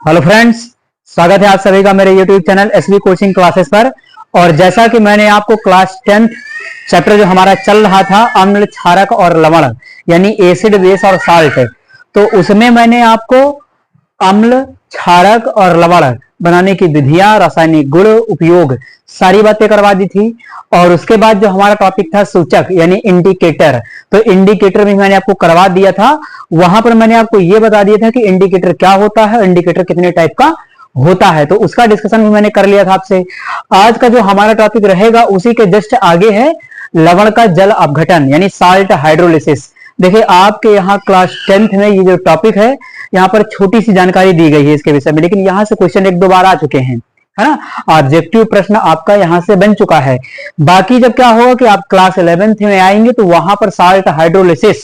Hello friends, स्वागत है आप सभी का मेरे YouTube channel SB coaching classes पर। और जैसा कि मैंने आपको क्लास 10 चैप्टर जो हमारा चल रहा था अम्ल, क्षारक और लवण यानी एसिड, बेस और साल्ट, तो उसमें मैंने आपको अम्ल, क्षारक और लवण बनाने की विधियां, रासायनिक गुण, उपयोग, सारी बातें करवा दी थी। और उसके बाद जो हमारा टॉपिक था सूचक यानी इंडिकेटर, तो इंडिकेटर भी मैंने आपको करवा दिया था। वहां पर मैंने आपको यह बता दिया था कि इंडिकेटर क्या होता है, इंडिकेटर कितने टाइप का होता है, तो उसका डिस्कशन भी मैंने कर लिया था आपसे। आज का जो हमारा टॉपिक रहेगा उसी के जस्ट आगे है लवण का जल अपघटन यानी साल्ट हाइड्रोलिसिस। देखिए आपके यहाँ क्लास 10th में ये जो टॉपिक है, यहाँ पर छोटी सी जानकारी दी गई है इसके विषय में, लेकिन यहाँ से क्वेश्चन एक दो बार आ चुके हैं, है ना। ऑब्जेक्टिव प्रश्न आपका यहाँ से बन चुका है। बाकी जब क्या होगा कि आप क्लास 11th में आएंगे तो वहां पर साल्ट हाइड्रोलिसिस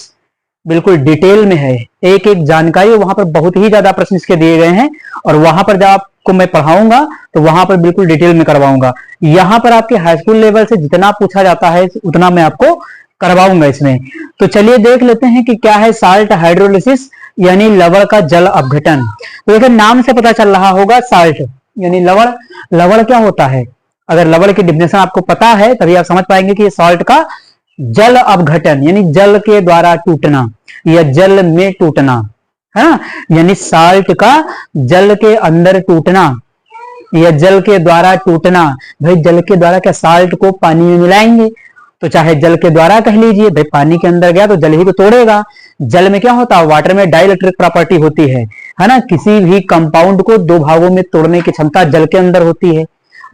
बिल्कुल डिटेल में है, एक एक जानकारी, वहां पर बहुत ही ज्यादा प्रश्न इसके दिए गए हैं। और वहां पर जब आपको मैं पढ़ाऊंगा तो वहां पर बिल्कुल डिटेल में करवाऊंगा। यहाँ पर आपके हाई स्कूल लेवल से जितना पूछा जाता है उतना मैं आपको करवाऊंगा इसमें। तो चलिए देख लेते हैं कि क्या है साल्ट हाइड्रोलिसिस यानी लवण का जल अपघटन। तो देखिए नाम से पता चल रहा होगा साल्ट यानी लवण। लवण क्या होता है, अगर लवण की डिफिनेशन आपको पता है तभी आप समझ पाएंगे कि सॉल्ट का जल अपघटन यानी जल के द्वारा टूटना या जल में टूटना, है ना। यानी साल्ट का जल के अंदर टूटना या जल के द्वारा टूटना। भाई जल के द्वारा क्या साल्ट को पानी में मिलाएंगे तो चाहे जल के द्वारा कह लीजिए, भाई पानी के अंदर गया तो जल ही तो तोड़ेगा। जल में क्या होता है, वाटर में डाइलेक्ट्रिक प्रॉपर्टी होती है ना। किसी भी कंपाउंड को दो भागों में तोड़ने की क्षमता जल के अंदर होती है,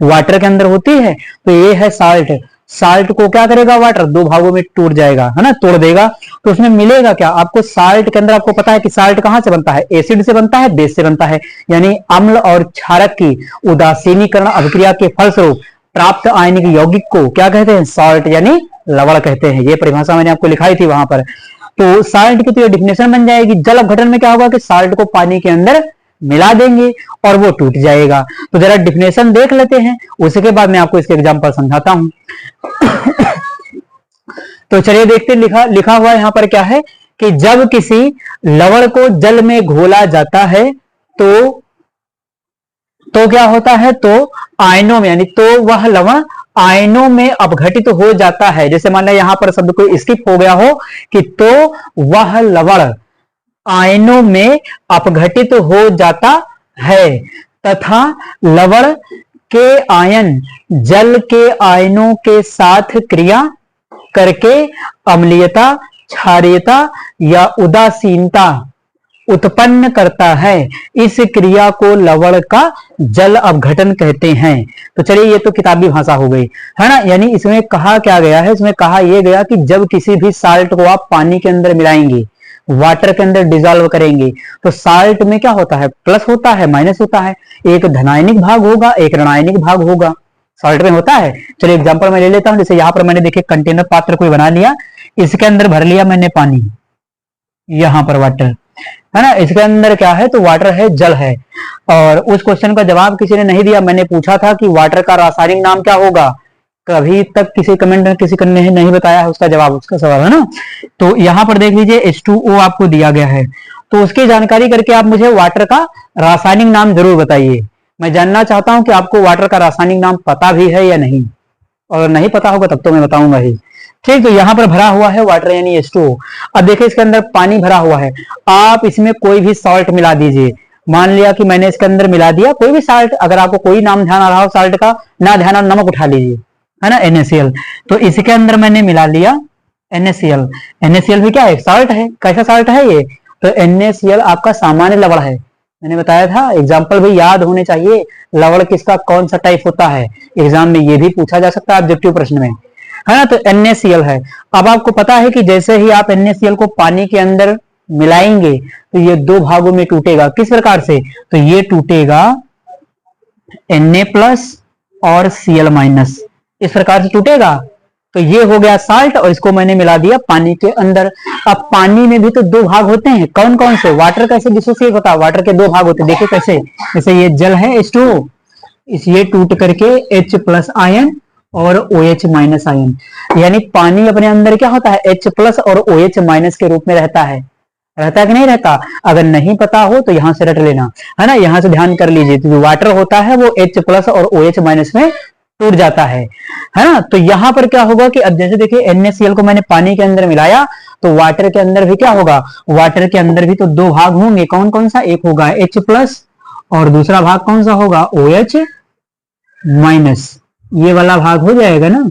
वाटर के अंदर होती है। तो ये है साल्ट। साल्ट को क्या करेगा, वाटर दो भागों में टूट जाएगा, है ना, तोड़ देगा। तो उसमें मिलेगा क्या आपको, साल्ट के अंदर आपको पता है कि साल्ट कहां से बनता है, एसिड से बनता है, बेस से बनता है। यानी अम्ल और क्षारक की उदासीनीकरण अभिक्रिया के फलस्वरूप प्राप्त आयनिक यौगिक को क्या कहते हैं, सॉल्ट यानी लवण कहते हैं। ये परिभाषा मैंने आपको लिखाई थी वहां पर। तो साल्ट की तो ये डिफिनेशन बन जाएगी। जल अपघटन में क्या होगा कि साल्ट को पानी के अंदर मिला देंगे और वो टूट जाएगा। तो जरा डिफिनेशन देख लेते हैं, उसके बाद मैं आपको इसके एग्जांपल समझाता हूं। तो चलिए देखते, लिखा हुआ यहां पर क्या है कि जब किसी लवण को जल में घोला जाता है तो क्या होता है, तो आयनों में यानी तो वह लवण आयनों में अपघटित हो जाता है। जैसे मान लिया यहां पर शब्द कोई स्किप हो गया हो कि तो वह लवण आयनों में अपघटित हो जाता है तथा लवण के आयन जल के आयनों के साथ क्रिया करके अम्लीयता, क्षारीयता या उदासीनता उत्पन्न करता है। इस क्रिया को लवण का जल अपघटन कहते हैं। तो चलिए ये तो किताबी भाषा हो गई, है ना। यानी इसमें कहा क्या गया है, इसमें कहा यह गया कि जब किसी भी साल्ट को आप पानी के अंदर मिलाएंगे, वाटर के अंदर डिजोल्व करेंगे, तो साल्ट में क्या होता है, प्लस होता है, माइनस होता है। एक धनायनिक भाग होगा, एक ऋणायनिक भाग होगा, साल्ट में होता है। चलिए एग्जांपल मैं ले लेता हूं। जैसे यहां पर मैंने देखिए कंटेनर पात्र कोई बना लिया, इसके अंदर भर लिया मैंने पानी, यहां पर वाटर, है ना। इसके अंदर क्या है, तो वाटर है, जल है। और उस क्वेश्चन का जवाब किसी ने नहीं दिया। मैंने पूछा था कि वाटर का रासायनिक नाम क्या होगा, कभी तक किसी कमेंट में किसी ने नहीं बताया है उसका जवाब, उसका सवाल, है ना। तो यहां पर देख लीजिए H2O आपको दिया गया है, तो उसकी जानकारी करके आप मुझे वाटर का रासायनिक नाम जरूर बताइए। मैं जानना चाहता हूं कि आपको वाटर का रासायनिक नाम पता भी है या नहीं, और नहीं पता होगा तब तो मैं बताऊंगा ही। ठीक, तो यहां पर भरा हुआ है वाटर यानी H2O। अब देखिए इसके अंदर पानी भरा हुआ है, आप इसमें कोई भी सॉल्ट मिला दीजिए। मान लिया कि मैंने इसके अंदर मिला दिया कोई भी साल्ट, अगर आपको कोई नाम ध्यान आ रहा हो साल्ट का, ना ध्यान आ नमक उठा लीजिए, है ना, NaCl। तो इसके अंदर मैंने मिला लिया NaCl। NaCl भी क्या है, साल्ट है। कैसा साल्ट है ये, तो NaCl आपका सामान्य लवण है। मैंने बताया था एग्जाम्पल भी याद होने चाहिए, लवण किसका कौन सा टाइप होता है, एग्जाम में ये भी पूछा जा सकता है ऑब्जेक्टिव प्रश्न में, है ना। तो NaCl है। अब आपको पता है कि जैसे ही आप NaCl को पानी के अंदर मिलाएंगे तो ये दो भागों में टूटेगा। किस प्रकार से, तो ये टूटेगा Na+ और Cl-, इस प्रकार से टूटेगा। तो ये हो गया साल्ट और इसको मैंने मिला दिया पानी के अंदर। अब पानी में भी तो दो भाग होते हैं, कौन कौन से, वाटर कैसे डिसोसिएट होता है, वाटर के दो भाग होते हैं, देखिए कैसे। जैसे ये जल है H2O, ये टूट करके H+ आयन और OH- आयन, यानी पानी अपने अंदर क्या होता है, H+ और OH- के रूप में रहता है। रहता कि नहीं रहता? अगर नहीं पता हो तो यहां से रट लेना, है ना, यहां से ध्यान कर लीजिए। तो जो वाटर होता है वो H प्लस और OH माइनस में टूट जाता है ना। तो यहां पर क्या होगा कि अब जैसे देखिए NaCl को मैंने पानी के अंदर मिलाया, तो वाटर के अंदर भी क्या होगा, वाटर के अंदर भी तो दो भाग होंगे, कौन कौन सा? एक होगा H प्लस और दूसरा भाग कौन सा होगा? OH minus. ये वाला भाग हो जाएगा ना,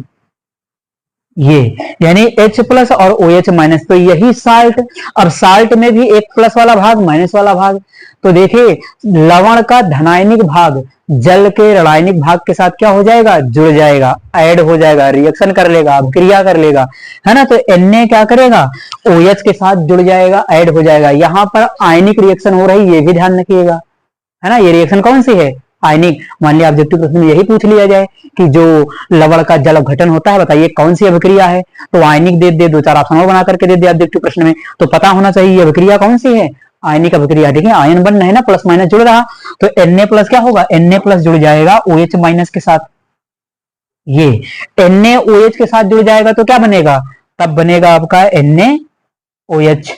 ये यानी H प्लस और OH माइनस, तो यही साल्ट। अब साल्ट में भी एक प्लस वाला भाग माइनस वाला भाग, तो देखिए लवण का धनायनिक भाग जल के ऋणायनिक भाग के साथ क्या हो जाएगा? जुड़ जाएगा, ऐड हो जाएगा, रिएक्शन कर लेगा, अभिक्रिया कर लेगा, है ना। तो Na क्या करेगा? OH के साथ जुड़ जाएगा, ऐड हो जाएगा। यहां पर आयनिक रिएक्शन हो रही है, ये भी ध्यान रखिएगा, है ना। ये रिएक्शन कौन सी है? आयनिक। मान लिया ऑब्जेक्टिव प्रश्न में यही पूछ लिया जाए कि जो लवण का जल अपघटन होता है, बताइए कौन सी अभिक्रिया है, तो आयनिक दे दे, दो चार ऑप्शन और बना करके दे दे ऑब्जेक्टिव प्रश्न में, तो पता होना चाहिए ये अभिक्रिया कौन सी है? आयनिक अभिक्रिया। देखिए आयन बन है ना, प्लस माइनस जुड़ रहा, तो Na प्लस क्या होगा? Na प्लस जुड़ जाएगा OH माइनस के साथ। ये NaOH के साथ जुड़ जाएगा तो क्या बनेगा? तब बनेगा आपका NaOH।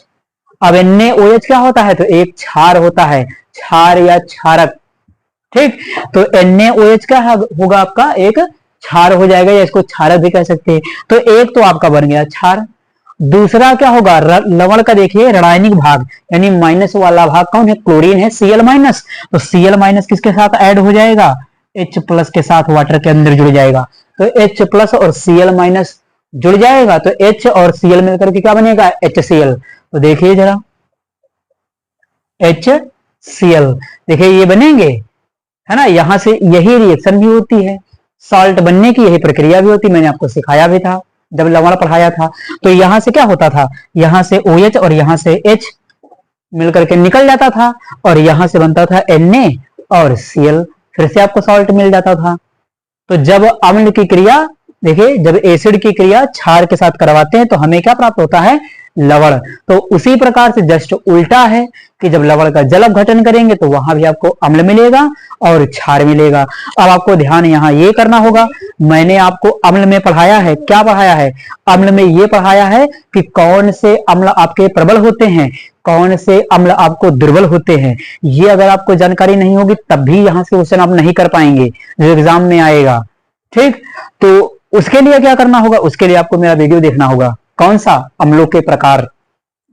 अब NaOH क्या होता है? तो एक क्षार होता है, क्षार या क्षारक, ठीक। तो NaOH क्या होगा आपका? एक क्षार हो जाएगा, या इसको क्षारक भी कह सकते हैं। तो एक तो आपका बन गया क्षार। दूसरा क्या होगा? लवण का देखिए ऋणायनिक भाग, यानी माइनस वाला भाग कौन है? क्लोरीन है, Cl माइनस। तो Cl माइनस किसके साथ ऐड हो जाएगा? H प्लस के साथ वाटर के अंदर जुड़ जाएगा। तो H प्लस और Cl माइनस जुड़ जाएगा, तो H और Cl मिलकर के क्या बनेगा? HCl। तो देखिए जरा HCl, देखिए ये बनेंगे, है ना। यहां से यही रिएक्शन भी होती है, सॉल्ट बनने की यही प्रक्रिया भी होती, मैंने आपको सिखाया भी था जब लवण पढ़ाया था। तो यहां से क्या होता था? यहां से OH और यहां से H मिलकर के निकल जाता था, और यहां से बनता था Na और Cl, फिर से आपको सॉल्ट मिल जाता था। तो जब अम्ल की क्रिया, देखिए जब एसिड की क्रिया क्षार के साथ करवाते हैं तो हमें क्या प्राप्त होता है? लवण। तो उसी प्रकार से जस्ट उल्टा है कि जब लवण का जल अपघटन करेंगे तो वहां भी आपको अम्ल मिलेगा और क्षार मिलेगा। अब आपको ध्यान यहां ये करना होगा, मैंने आपको अम्ल में पढ़ाया है, क्या पढ़ाया है? अम्ल में ये पढ़ाया है कि कौन से अम्ल आपके प्रबल होते हैं, कौन से अम्ल आपको दुर्बल होते हैं। ये अगर आपको जानकारी नहीं होगी तब भी यहां से क्वेश्चन आप नहीं कर पाएंगे जो एग्जाम में आएगा, ठीक। तो उसके लिए क्या करना होगा? उसके लिए आपको मेरा वीडियो देखना होगा, कौन सा? अम्लों के प्रकार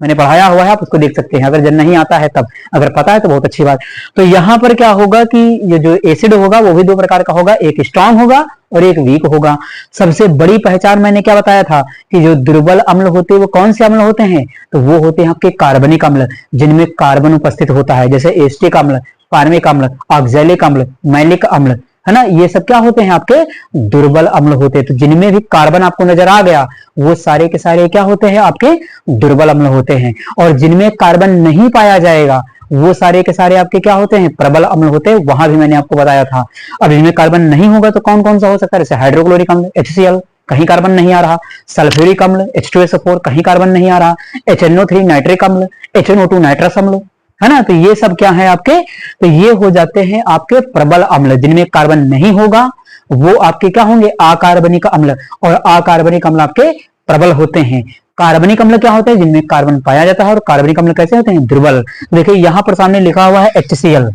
मैंने पढ़ाया हुआ है, आप उसको देख सकते हैं अगर जब नहीं आता है तब। अगर पता है तो बहुत अच्छी बात। तो यहां पर क्या होगा कि ये जो एसिड होगा वो भी दो प्रकार का होगा, एक स्ट्रांग होगा और एक वीक होगा। सबसे बड़ी पहचान मैंने क्या बताया था कि जो दुर्बल अम्ल होते हैं वो कौन से अम्ल होते हैं? तो वो होते हैं आपके कार्बनिक अम्ल, जिनमें कार्बन उपस्थित होता है, जैसे एस्टिक अम्ल, फार्मिक अम्ल, ऑक्सैलिक अम्ल, मैलिक अम्ल, है ना। ये सब क्या होते हैं? आपके दुर्बल अम्ल होते हैं। तो जिनमें भी कार्बन आपको नजर आ गया वो सारे के सारे क्या होते हैं? आपके दुर्बल अम्ल होते हैं। और जिनमें कार्बन नहीं पाया जाएगा वो सारे के सारे आपके क्या होते हैं? प्रबल अम्ल होते हैं। वहां भी मैंने आपको बताया था। अब इनमें कार्बन नहीं होगा तो कौन कौन सा हो सकता है? जैसे हाइड्रोक्लोरिक अम्ल HCl, कहीं कार्बन नहीं आ रहा। सल्फ्यूरिक अम्ल H2SO4, कहीं कार्बन नहीं आ रहा। HNO3 नाइट्रिक अम्ल, HNO2 नाइट्रस अम्ल, है ना। तो ये सब क्या है आपके? तो ये हो जाते हैं आपके प्रबल अम्ल, जिनमें कार्बन नहीं होगा वो आपके क्या होंगे? अकार्बनिक अम्ल। और अकार्बनिक अम्ल आपके प्रबल होते हैं। कार्बनिक अम्ल क्या होते हैं? जिनमें कार्बन पाया जाता है। और कार्बनिक अम्ल कैसे होते हैं? दुर्बल। देखिए यहां पर सामने लिखा हुआ है HCl,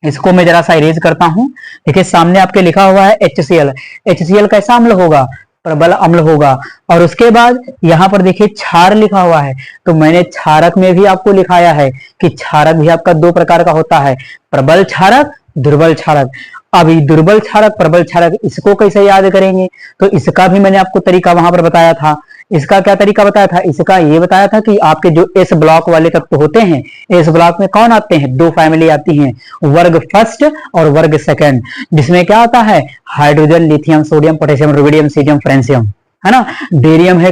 इसको मैं जरा सा इरेज करता हूं। देखिए सामने आपके लिखा हुआ है HCl। HCl कैसा अम्ल होगा? प्रबल अम्ल होगा। और उसके बाद यहां पर देखिए क्षार लिखा हुआ है, तो मैंने क्षारक में भी आपको लिखाया है कि क्षारक भी आपका दो प्रकार का होता है, प्रबल क्षारक, दुर्बल क्षारक। अब ये दुर्बल क्षारक, प्रबल क्षारक, इसको कैसे याद करेंगे? तो इसका भी मैंने आपको तरीका वहां पर बताया था। इसका क्या तरीका बताया था? इसका ये बताया था कि आपके जो एस ब्लॉक वाले तत्व होते हैं, एस ब्लॉक में कौन आते हैं? दो फैमिली आती हैं, वर्ग फर्स्ट और वर्ग सेकंड, जिसमें क्या आता है? Hydrogen, lithium, sodium, potassium, rubidium, caesium, francium, है ना। बेरियम है,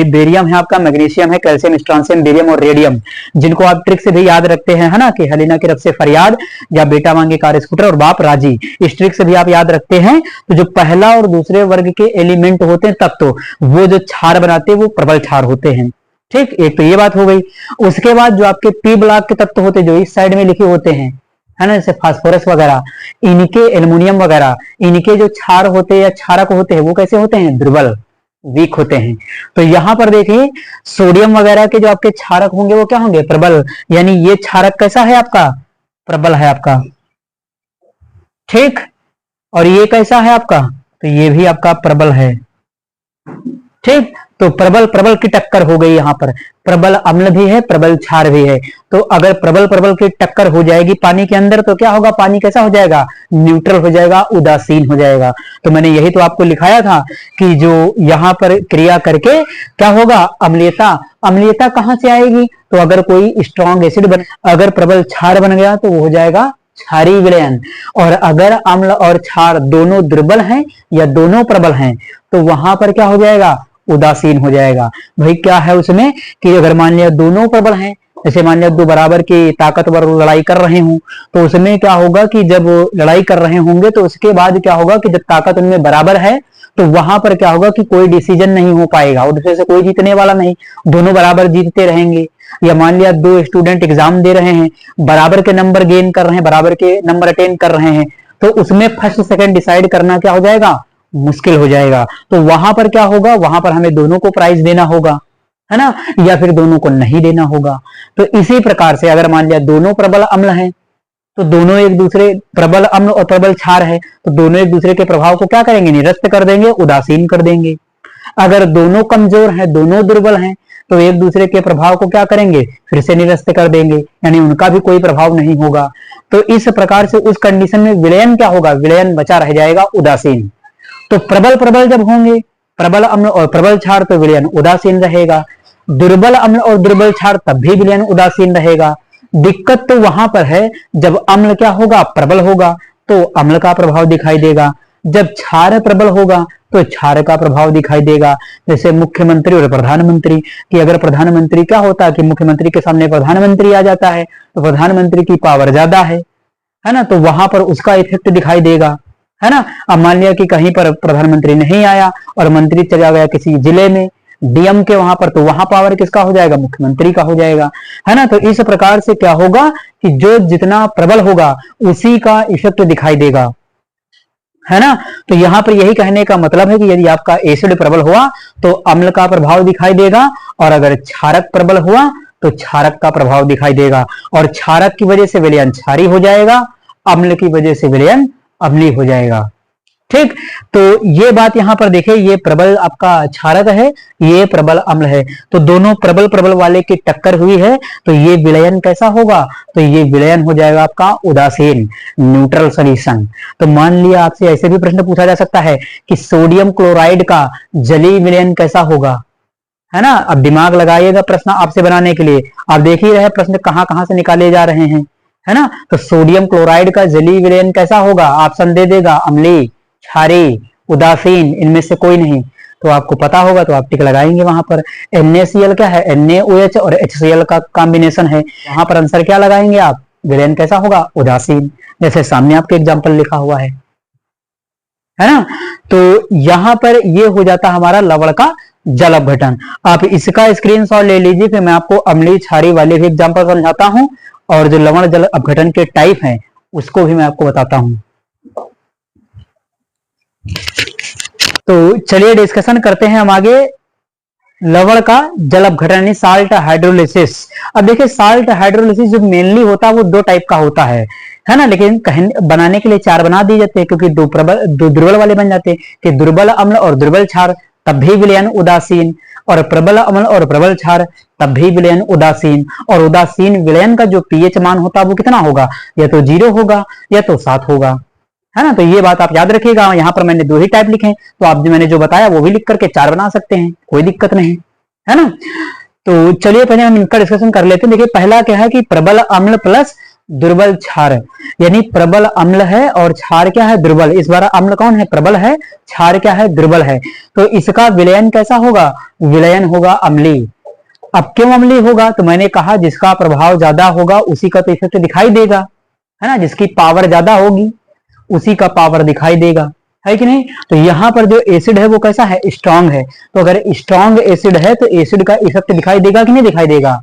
बेरियम है आपका, मैग्नीशियम है, कैल्शियम, स्ट्रॉन्शियम, बेरियम और रेडियम, जिनको आप ट्रिक से भी याद रखते हैं, है ना, कि हलीना की रफ से फरियाद, या बेटा मांगे कार स्कूटर और बाप राजी, इस ट्रिक से भी आप याद रखते हैं। तो जो पहला और दूसरे वर्ग के एलिमेंट होते हैं तत्व, वो जो क्षार बनाते हैं वो प्रबल क्षार होते हैं, ठीक। एक तो ये बात हो गई। उसके बाद जो आपके पी ब्लॉक के तत्व होते हैं, जो इस साइड में लिखे होते हैं, है ना, जैसे फास्फोरस वगैरह, इनके एल्युमिनियम वगैरह, इनके जो क्षार होते हैं या क्षारक होते हैं वो कैसे होते हैं? दुर्बल। वीक होते हैं। तो यहां पर देखिए सोडियम वगैरह के जो आपके क्षारक होंगे वो क्या होंगे, प्रबल, यानी ये क्षारक कैसा है आपका, प्रबल है आपका, ठीक। और ये कैसा है आपका, तो ये भी आपका प्रबल है, ठीक। तो प्रबल प्रबल की टक्कर हो गई यहां पर, प्रबल अम्ल भी है, प्रबल क्षार भी है। तो अगर प्रबल प्रबल की टक्कर हो जाएगी पानी के अंदर तो क्या होगा, पानी कैसा हो जाएगा, न्यूट्रल हो जाएगा, उदासीन हो जाएगा। तो मैंने यही तो आपको लिखाया था कि जो यहां पर क्रिया करके क्या होगा, अम्लीयता, अम्लीयता कहां से आएगी, तो अगर कोई स्ट्रॉन्ग एसिड बन, अगर प्रबल क्षार बन गया तो वो हो जाएगा क्षारीय विलयन। और अगर अम्ल और क्षार दोनों दुर्बल हैं या दोनों प्रबल हैं तो वहां पर क्या हो जाएगा, उदासीन हो जाएगा। भाई क्या है उसमें कि अगर मान लिया दोनों प्रबल हैं, जैसे मान लिया दो बराबर की ताकतवर लड़ाई कर रहे हूं, तो उसमें क्या होगा कि जब लड़ाई कर रहे होंगे तो उसके बाद क्या होगा कि जब ताकत उनमें बराबर है तो वहां पर क्या होगा कि कोई डिसीजन नहीं हो पाएगा, उनसे से कोई जीतने वाला नहीं, दोनों बराबर जीतते रहेंगे। या मान लिया दो स्टूडेंट एग्जाम दे रहे हैं, बराबर के नंबर गेन कर रहे हैं, बराबर के नंबर अटेन कर रहे हैं, तो उसमें फर्स्ट सेकंड डिसाइड करना क्या हो जाएगा, मुश्किल हो जाएगा। तो वहां पर क्या होगा, वहां पर हमें दोनों को प्राइज देना होगा, है ना, या फिर दोनों को नहीं देना होगा। तो इसी प्रकार से अगर मान लिया दोनों प्रबल अम्ल हैं तो दोनों एक दूसरे, प्रबल अम्ल और प्रबल क्षार है तो दोनों एक दूसरे के प्रभाव को क्या करेंगे, निरस्त कर देंगे, उदासीन कर देंगे। अगर दोनों कमजोर हैं, दोनों दुर्बल हैं तो एक दूसरे के प्रभाव को क्या करेंगे, फिर से निरस्त कर देंगे, यानी उनका भी कोई प्रभाव नहीं होगा। तो इस प्रकार से उस कंडीशन में विलयन क्या होगा, विलयन बचा रह जाएगा, उदासीन। तो प्रबल प्रबल जब होंगे, प्रबल अम्ल और प्रबल क्षार, तो विलयन उदासीन रहेगा। दुर्बल अम्ल और दुर्बल क्षार तब भी विलयन उदासीन रहेगा। दिक्कत तो वहां पर है जब अम्ल क्या होगा, प्रबल होगा तो अम्ल का प्रभाव दिखाई देगा, जब क्षार प्रबल होगा तो क्षार का प्रभाव दिखाई देगा। जैसे मुख्यमंत्री और प्रधानमंत्री, कि अगर प्रधानमंत्री क्या होता है कि मुख्यमंत्री के सामने प्रधानमंत्री आ जाता है तो प्रधानमंत्री की पावर ज्यादा है ना, तो वहां पर उसका इफेक्ट दिखाई देगा, है ना। अब मान लिया कि कहीं पर प्रधानमंत्री नहीं आया और मंत्री चला गया किसी जिले में डीएम के वहां पर, तो वहां पावर किसका हो जाएगा, मुख्यमंत्री का हो जाएगा, है ना। तो इस प्रकार से क्या होगा कि जो जितना प्रबल होगा उसी का इफेक्ट दिखाई देगा, है ना। तो यहां पर यही कहने का मतलब है कि यदि आपका एसिड प्रबल हुआ तो अम्ल का प्रभाव दिखाई देगा, और अगर क्षारक प्रबल हुआ तो क्षारक का प्रभाव दिखाई देगा, और क्षारक की वजह से विलयन क्षारी हो जाएगा, अम्ल की वजह से विलयन अम्लीय हो जाएगा, ठीक। तो ये बात यहां पर देखिए, ये प्रबल आपका क्षारक है, ये प्रबल अम्ल है, तो दोनों प्रबल प्रबल वाले की टक्कर हुई है, तो ये विलयन कैसा होगा, तो ये विलयन हो जाएगा आपका उदासीन, न्यूट्रल सॉल्यूशन। तो मान लिया आपसे ऐसे भी प्रश्न पूछा जा सकता है कि सोडियम क्लोराइड का जलीय विलयन कैसा होगा, है ना। अब दिमाग लगाइएगा प्रश्न आपसे बनाने के लिए, आप देख ही रहे प्रश्न कहां कहां से निकाले जा रहे हैं, है ना। तो सोडियम क्लोराइड का जलीय विलयन कैसा होगा, ऑप्शन दे देगा, अम्लीय, क्षारीय, उदासीन, इनमें से कोई नहीं। तो आपको पता होगा तो आप टिक लगाएंगे वहां पर। NaCl क्या है, NaOH और HCl का कॉम्बिनेशन है, वहां पर आंसर क्या लगाएंगे आप, विलयन कैसा होगा, उदासीन, जैसे सामने आपके एग्जाम्पल लिखा हुआ है ना। तो यहां पर ये हो जाता हमारा लवण का जल अपघटन। आप इसका स्क्रीनशॉट ले लीजिए, फिर मैं आपको अम्लीय क्षारीय वाले भी एग्जाम्पल समझाता हूं, और जो लवण जल अपघटन के टाइप हैं उसको भी मैं आपको बताता हूं। तो चलिए डिस्कशन करते हैं हम आगे लवण का जल अपघटन यानी साल्ट हाइड्रोलिसिस। अब देखिए साल्ट हाइड्रोलिसिस जो मेनली होता है वो दो टाइप का होता है ना, लेकिन बनाने के लिए चार बना दिए जाते हैं क्योंकि दो दुर्बल वाले बन जाते हैं कि दुर्बल अम्ल और दुर्बल क्षार, तब भी विलयन उदासीन, और प्रबल अम्ल और प्रबल क्षार, तब भी विलयन उदासीन। और उदासीन विलयन का जो पीएच मान होता है वो कितना होगा, या तो 0 होगा या तो 7 होगा, है ना। तो ये बात आप याद रखिएगा, यहाँ पर मैंने 2 ही टाइप लिखे, तो आप जो मैंने जो बताया वो भी लिख करके 4 बना सकते हैं, कोई दिक्कत नहीं, है ना। तो चलिए पहले हम इनका डिस्कशन कर लेते हैं। देखिए पहला क्या है कि प्रबल अम्ल प्लस दुर्बल क्षार, यानी प्रबल अम्ल है और क्षार क्या है, दुर्बल। इस बार अम्ल कौन है, प्रबल है, क्षार क्या है, दुर्बल है। तो इसका विलयन कैसा होगा, विलयन होगा अम्लीय। अब क्यों अम्लीय होगा, तो मैंने कहा जिसका प्रभाव ज्यादा होगा उसी का तो इफेक्ट दिखाई देगा, है ना। जिसकी पावर ज्यादा होगी उसी का पावर दिखाई देगा, है कि नहीं। तो यहाँ पर जो एसिड है वो कैसा है, स्ट्रांग है। तो अगर स्ट्रांग एसिड है तो एसिड का इफेक्ट दिखाई देगा कि नहीं दिखाई देगा,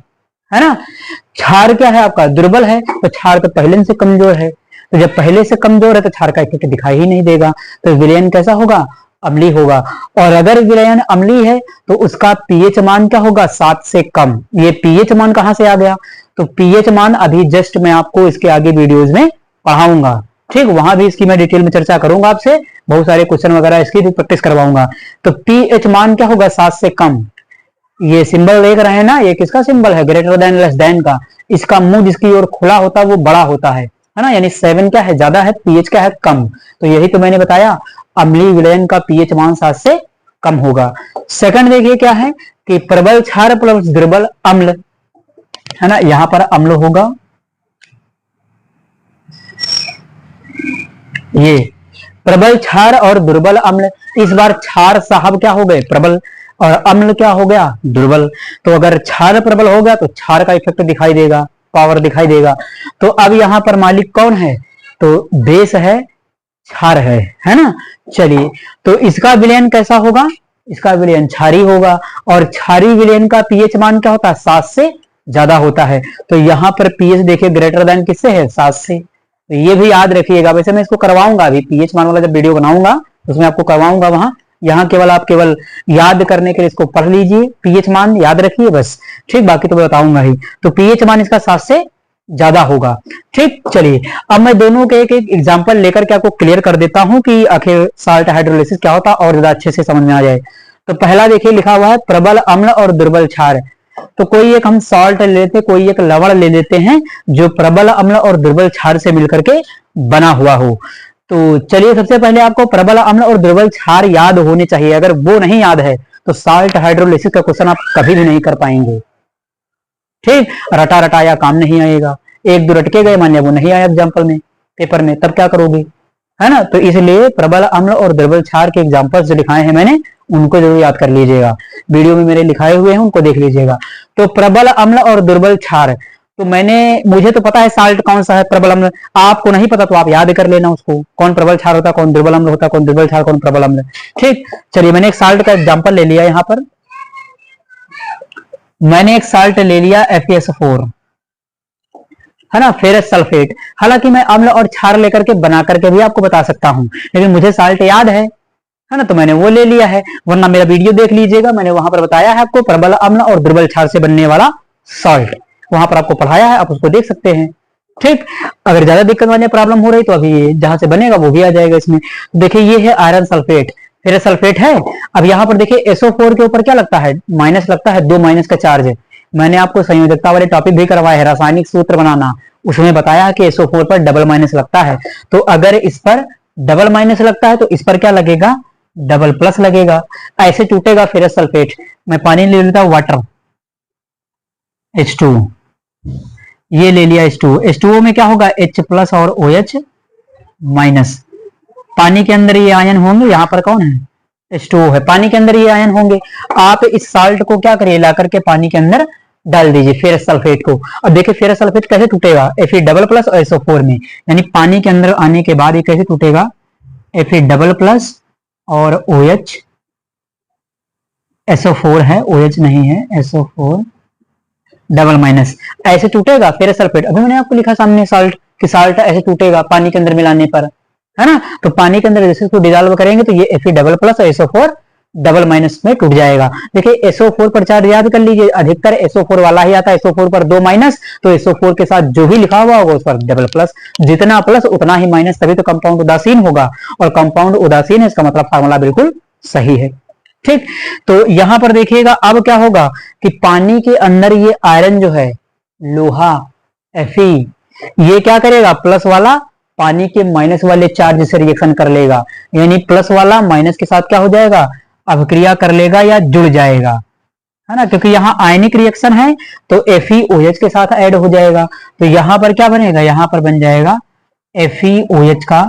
है ना। क्षार क्या है आपका, दुर्बल है, तो क्षार तो पहले से कमजोर है, तो जब पहले से कमजोर है तो क्षार का इफेक्ट दिखाई ही नहीं देगा, तो विलयन कैसा होगा, अम्लीय होगा। और अगर विलयन अम्लीय है तो उसका पीएच मान क्या होगा, 7 से कम। ये पीएच मान कहां से आ गया, तो पीएच मान अभी जस्ट मैं आपको इसके आगे वीडियोज में पढ़ाऊंगा, ठीक, वहां भी इसकी मैं डिटेल में चर्चा करूंगा आपसे, बहुत सारे क्वेश्चन वगैरह इसकी भी प्रैक्टिस करवाऊंगा। तो पीएच मान क्या होगा, 7 से कम। ये सिंबल देख रहे हैं ना, ये किसका सिंबल है, ग्रेटर देन लेस देन का। इसका मुंह जिसकी ओर खुला होता है वो बड़ा होता है ना, यानी 7 क्या है, ज्यादा है, पीएच क्या है, कम। तो यही तो मैंने बताया, अम्लीय विलयन का पीएच मान 7 से कम होगा। सेकंड देखिए क्या है कि प्रबल क्षार प्लस दुर्बल अम्ल, है ना, यहां पर अम्ल होगा, ये प्रबल क्षार और दुर्बल अम्ल। इस बार क्षार साहब क्या हो गए, प्रबल, और अम्ल क्या हो गया, दुर्बल। तो अगर क्षार प्रबल हो गया तो क्षार का इफेक्ट दिखाई देगा, पावर दिखाई देगा। तो अब यहां पर मालिक कौन है, तो बेस है, क्षार है ना। चलिए, तो इसका विलयन कैसा होगा, इसका विलयन क्षारी होगा, और क्षारी विलयन का पीएच मान क्या होता है, 7 से ज्यादा होता है। तो यहां पर पीएच देखिए ग्रेटर देन किससे है, 7 से। तो ये भी याद रखिएगा, वैसे मैं इसको करवाऊंगा अभी पीएच मान वाला जब वीडियो बनाऊंगा उसमें आपको करवाऊंगा वहां। यहाँ केवल आप केवल याद करने के लिए इसको पढ़ लीजिए, पीएच मान याद रखिए बस, ठीक, बाकी तो बताऊंगा ही। तो पीएच मान इसका 7 से ज्यादा होगा, ठीक। चलिए, अब मैं दोनों के एक एक एग्जांपल लेकर के आपको क्लियर कर देता हूं कि आखिर साल्ट हाइड्रोलिसिस क्या होता है और ज्यादा अच्छे से समझ में आ जाए। तो पहला देखिए लिखा हुआ है प्रबल अम्ल और दुर्बल क्षार। तो कोई एक हम सॉल्ट ले लेते, कोई एक लवण ले लेते हैं जो प्रबल अम्ल और दुर्बल क्षार से मिलकर के बना हुआ हो। तो चलिए, सबसे पहले आपको प्रबल अम्ल और दुर्बल क्षार याद होने चाहिए। अगर वो नहीं याद है तो साल्ट हाइड्रोलिसिस का क्वेश्चन आप कभी भी नहीं कर पाएंगे, ठीक। रटा रटाया काम नहीं आएगा, एक दो रटके गए, मान लिया वो नहीं आया एग्जाम्पल में, पेपर में, तब क्या करोगे, है ना। तो इसलिए प्रबल अम्ल और दुर्बल क्षार के एग्जाम्पल्स जो लिखाए हैं मैंने उनको जरूर याद कर लीजिएगा, वीडियो में मेरे लिखाए हुए हैं उनको देख लीजिएगा। तो प्रबल अम्ल और दुर्बल क्षार, तो मुझे तो पता है साल्ट कौन सा है, प्रबल अम्ल। आपको नहीं पता तो आप याद कर लेना उसको, कौन प्रबल क्षार होता है, कौन दुर्बल अम्ल होता है, कौन दुर्बल क्षार, कौन प्रबल अम्ल, ठीक। चलिए, मैंने एक साल्ट का एग्जाम्पल ले लिया, यहां पर मैंने एक साल्ट ले लिया FeS4, है ना, फेरस सल्फेट। हालांकि मैं अम्ल और क्षार लेकर के बना करके भी आपको बता सकता हूं, लेकिन मुझे साल्ट याद है ना, तो मैंने वो ले लिया है। वरना मेरा वीडियो देख लीजिएगा, मैंने वहां पर बताया है आपको प्रबल अम्ल और दुर्बल क्षार से बनने वाला सॉल्ट, वहां पर आपको पढ़ाया है, आप उसको देख सकते हैं, ठीक। अगर ज्यादा दिक्कत वाली प्रॉब्लम हो रही तो अभी जहां से बनेगा वो भी आ जाएगा इसमें। देखिए, ये है आयरन सल्फेट, फेरस सल्फेट है। अब यहाँ पर देखिए SO4 के ऊपर क्या लगता है, माइनस लगता है, 2 माइनस का चार्ज है। मैंने आपको संयोजकता वाले टॉपिक भी करवाया है, रासायनिक सूत्र बनाना, उसमें बताया कि SO4 पर डबल माइनस लगता है। तो अगर इस पर डबल माइनस लगता है तो इस पर क्या लगेगा, डबल प्लस लगेगा। ऐसे टूटेगा फेरस सल्फेट। मैं पानी ले लेता हूं, वाटर H2, ये ले लिया H2, H2O में क्या होगा, H प्लस और OH माइनस। पानी के अंदर ये आयन होंगे, यहाँ पर कौन है, H2O है, पानी के अंदर ये आयन होंगे। आप इस साल्ट को क्या करिए, ला करके पानी के अंदर डाल दीजिए फेरस सल्फेट को। अब देखिए फेरस सल्फेट कैसे टूटेगा, Fe डबल प्लस और SO4 में, यानी पानी के अंदर आने के बाद ये कैसे टूटेगा, Fe डबल प्लस और OH, SO4 है, OH नहीं है, SO4 डबल माइनस, ऐसे टूटेगा फेरस सल्फेट। अभी मैंने आपको लिखा सामने साल्ट कि साल्ट ऐसे टूटेगा पानी के अंदर मिलाने पर, है ना। तो पानी के अंदर जैसे इसको डिजॉल्व करेंगे तो ये Fe डबल प्लस और SO4 डबल माइनस में टूट जाएगा। देखिए SO4 पर चार्ज याद कर लीजिए, अधिकतर SO4 वाला ही आता है, SO4 पर 2 माइनस, तो SO4 के साथ जो भी लिखा हुआ होगा उस पर डबल प्लस, जितना प्लस उतना ही माइनस, तभी तो कंपाउंड उदासीन होगा। और कंपाउंड उदासीन है, इसका मतलब फार्मूला बिल्कुल सही है, ठीक। तो यहां पर देखिएगा अब क्या होगा कि पानी के अंदर ये आयरन जो है, लोहा Fe, ये क्या करेगा, प्लस वाला पानी के माइनस वाले चार्ज से रिएक्शन कर लेगा, यानी प्लस वाला माइनस के साथ क्या हो जाएगा, अभिक्रिया कर लेगा या जुड़ जाएगा, है ना, क्योंकि यहाँ आयनिक रिएक्शन है तो FeOH के साथ ऐड हो जाएगा। तो यहां पर क्या बनेगा, यहां पर बन जाएगा FeOH का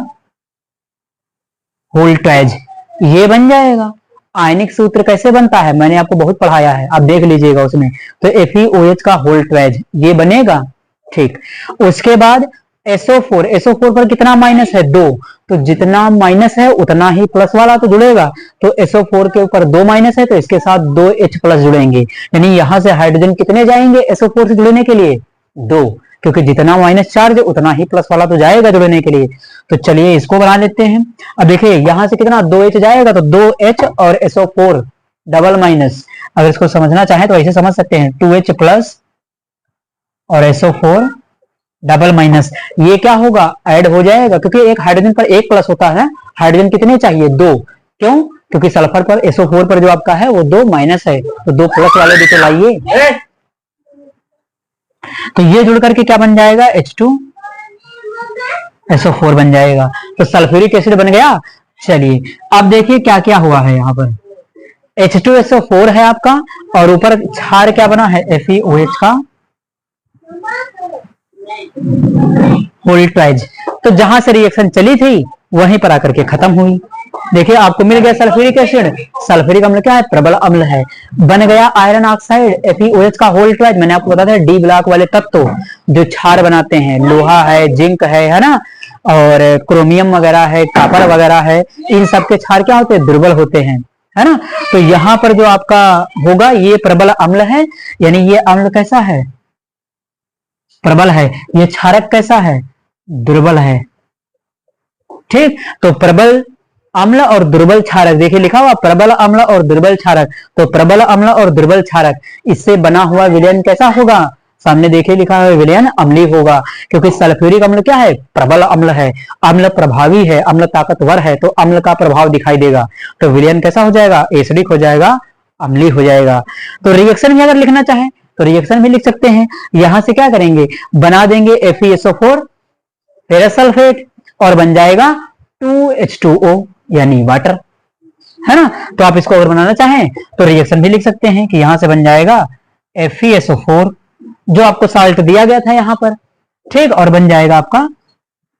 होल ट्वाइज, ये बन जाएगा। आयनिक सूत्र कैसे बनता है मैंने आपको बहुत पढ़ाया है, आप देख लीजिएगा उसमें। तो FeOH का होल ट्वाइज ये बनेगा, ठीक। उसके बाद SO4 पर कितना माइनस है, 2, तो जितना माइनस है उतना ही प्लस वाला तो जुड़ेगा। तो SO4 के ऊपर 2 माइनस है तो इसके साथ 2H प्लस जुड़ेंगे, यानी यहां से हाइड्रोजन कितने जाएंगे SO4 से जुड़ने के लिए, 2, क्योंकि जितना माइनस चार्ज उतना ही प्लस वाला तो जाएगा जुड़ने के लिए। तो चलिए इसको बना लेते हैं। अब देखिए यहां से कितना 2H जाएगा, तो 2H और SO4 डबल माइनस। अगर इसको समझना चाहें तो ऐसे समझ सकते हैं, 2H प्लस और SO4 डबल माइनस। ये क्या होगा, ऐड हो जाएगा, क्योंकि एक हाइड्रोजन पर एक प्लस होता है, हाइड्रोजन कितने चाहिए, 2। क्यों, क्योंकि सल्फर पर SO4 पर जो आपका है वो 2 माइनस है, तो 2 प्लस वाले भी तो लाइए। तो ये जुड़ करके क्या बन जाएगा, H2SO4 बन जाएगा, तो सल्फ्यूरिक एसिड बन गया। चलिए अब देखिए क्या क्या हुआ है यहाँ पर, H2SO4 है आपका, और ऊपर क्षार क्या बना है, FeOH का वोल्टाइज। तो जहां से रिएक्शन चली थी वहीं पर आकर के खत्म हुई। देखिए आपको मिल गया सल्फ्यूरिक एसिड, सल्फ्यूरिक अम्ल क्या है, प्रबल अम्ल है। बन गया आयरन ऑक्साइड FeOH का वोल्टाइज। मैंने आपको बताया डी ब्लॉक वाले तत्व जो क्षार बनाते हैं, लोहा है, जिंक है ना, और क्रोमियम वगैरह है, कॉपर वगैरह है, इन सब के क्षार क्या होते हैं, दुर्बल होते हैं, है ना। तो यहाँ पर जो आपका होगा ये प्रबल अम्ल है, यानी ये अम्ल कैसा है, प्रबल है। ये क्षारक कैसा है, दुर्बल है। ठीक, तो प्रबल अम्ल और दुर्बल क्षारक, देखिए लिखा हुआ प्रबल अम्ल और दुर्बल क्षारक। तो प्रबल अम्ल और दुर्बल क्षारक, इससे बना हुआ विलयन कैसा होगा, सामने देखिए लिखा है विलयन अम्लीय होगा, क्योंकि सल्फ्यूरिक अम्ल क्या है, प्रबल अम्ल है, अम्ल प्रभावी है, अम्ल ताकतवर है, तो अम्ल का प्रभाव दिखाई देगा। तो विलयन कैसा हो जाएगा, एसिडिक हो जाएगा, अम्लीय हो जाएगा। तो रिएक्शन भी अगर लिखना चाहे तो रिएक्शन भी लिख सकते हैं। यहां से क्या करेंगे, बना देंगे FeSO4 फेरस सल्फेट, और बन जाएगा 2H2O यानी वाटर, है ना। तो आप इसको अगर बनाना चाहें तो रिएक्शन भी लिख सकते हैं कि यहां से बन जाएगा FeSO4 जो आपको साल्ट दिया गया था यहां पर, ठीक, और बन जाएगा आपका